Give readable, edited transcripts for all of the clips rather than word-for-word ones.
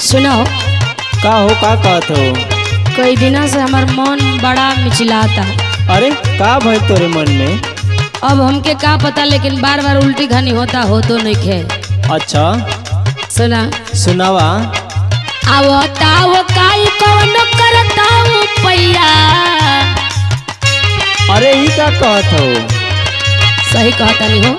सुनो, का हो, का कहत हो? कई दिना से हमार मन बड़ा मिचलाता। अरे का भाई तोरे मन में? अब हमके का पता, लेकिन बार बार उल्टी घनी होता हो तो नहीं खे। अच्छा सुना, सुनावा। आवताओ काई कौन करताओ पैया। अरे ई का कहत हो? सही कहता नहीं हो।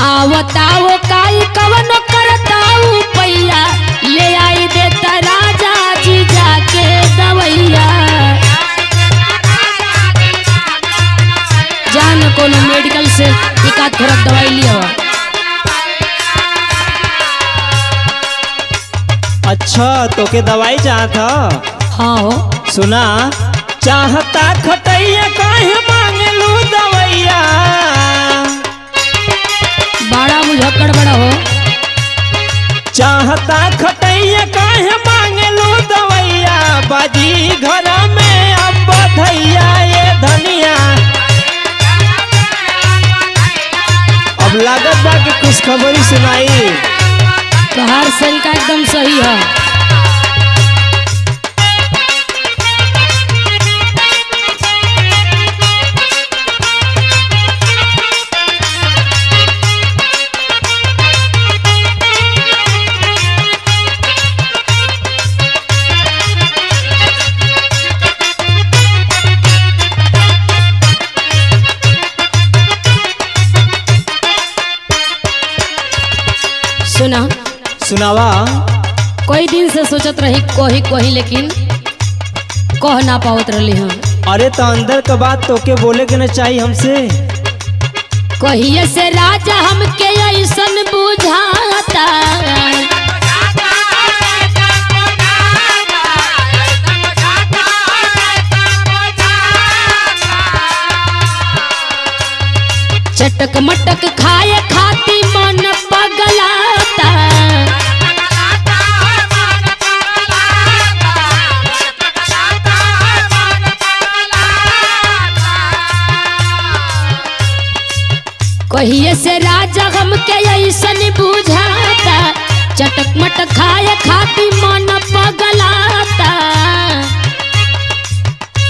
आवताओ काई कौन करताओ पैया, ले आई देता राजा जी जाके दवैया। जान कोनो मेडिकल से एक आध थोड़ा दवाई लिया। अच्छा तो के दवाई चाहत ह? हाँ हो। सुना, चाहता खटैया काहे मांगलू दवैया। बड़ा मुझक्कड़ बड़ा हो। चाहता खटैया काहे मांगलू दवैया, बाजी घर में अब बधैया ये धनिया। अब लागत बा कि खुशखबरी सुनाई। तोहार सेल का एकदम सही है। सुना, सुनावा। कोई दिन से सोचत रही कोही कोही, लेकिन कह ना पावत रही हम। अरे तो अंदर का बात तो के बोले के न चाहिए हमसे। कहिए से राजा हमके ऐसन बुझाता। चटक मटक खाए खाती मन पगलाता। कहिए से राजा हमके ऐसन बुझाता, चटक मटक खाए खाती मन पगलाता।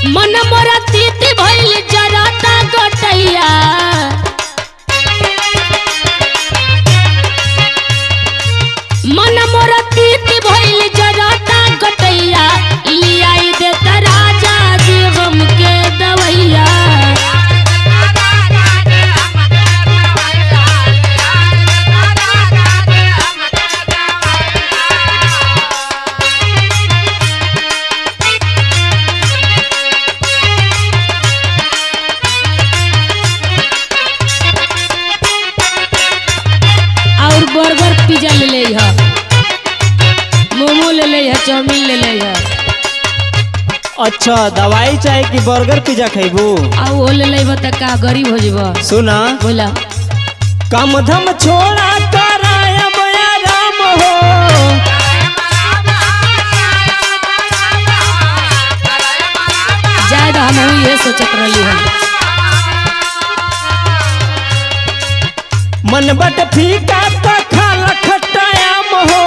मन मोरा तीती भइल जराता गोटैया। मन मोरा तीती भइल जराता गोटैया, लियाई देता राजा जी हमके दवैया। और बर्गर पिज्जा ले ले है, मोमो ले ले है, चाउमीन ले ले है। अच्छा दवाई चाहे कि बर्गर पिज्जा खैबू? आ वो ले ले बता का गरीब हो जीवा। सुना, बोला, काम धम छोड़ा करायब आराम हो। ज्यादा हम ये सोचत रही हम। मन बट फीका तो खाला खटायाम हो।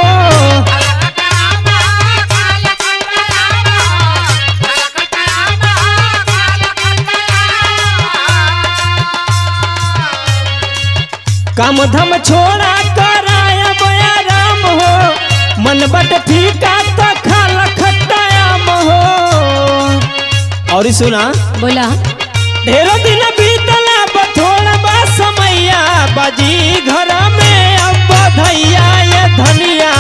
काम धम छोड़ा करायब आराम हो। मन बट फीका तो खाला खटायाम हो। और सुना, बोला, ढेरों दिन बीतला थोड़ा बा समैया, बाजी घर में अब बधैया ये धनिया।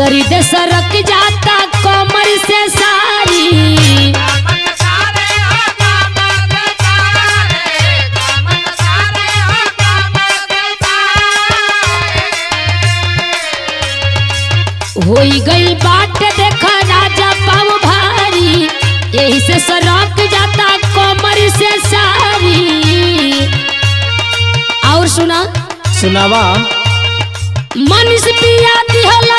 शरीर सरक जाता कमर से सारी। होई गई बाट देखा राजा पाँव भारी, यही से सरक जाता कमर से सारी। और सुना सुनावा। मनीष पिया दिहला,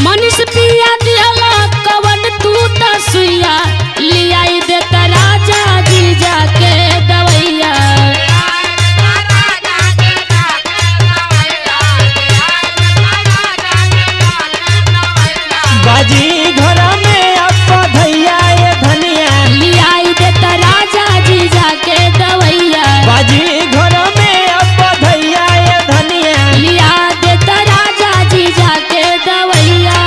मनीष पिया दिहला कवन तू तसुइया, लियाई देता राजा जी जाके दवैया। बाजी घर में अब धैया ये धनिया, लियाई देता राजा जी जाके दवैया। बाजी घर में अब धैया ये धनिया, लिया देता राजा जी जाके दवैया।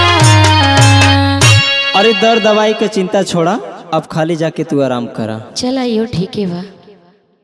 अरे दर्द दवाई के चिंता छोड़ा, अब खाली जाके तू आराम करा। चला यो ठीक है बा।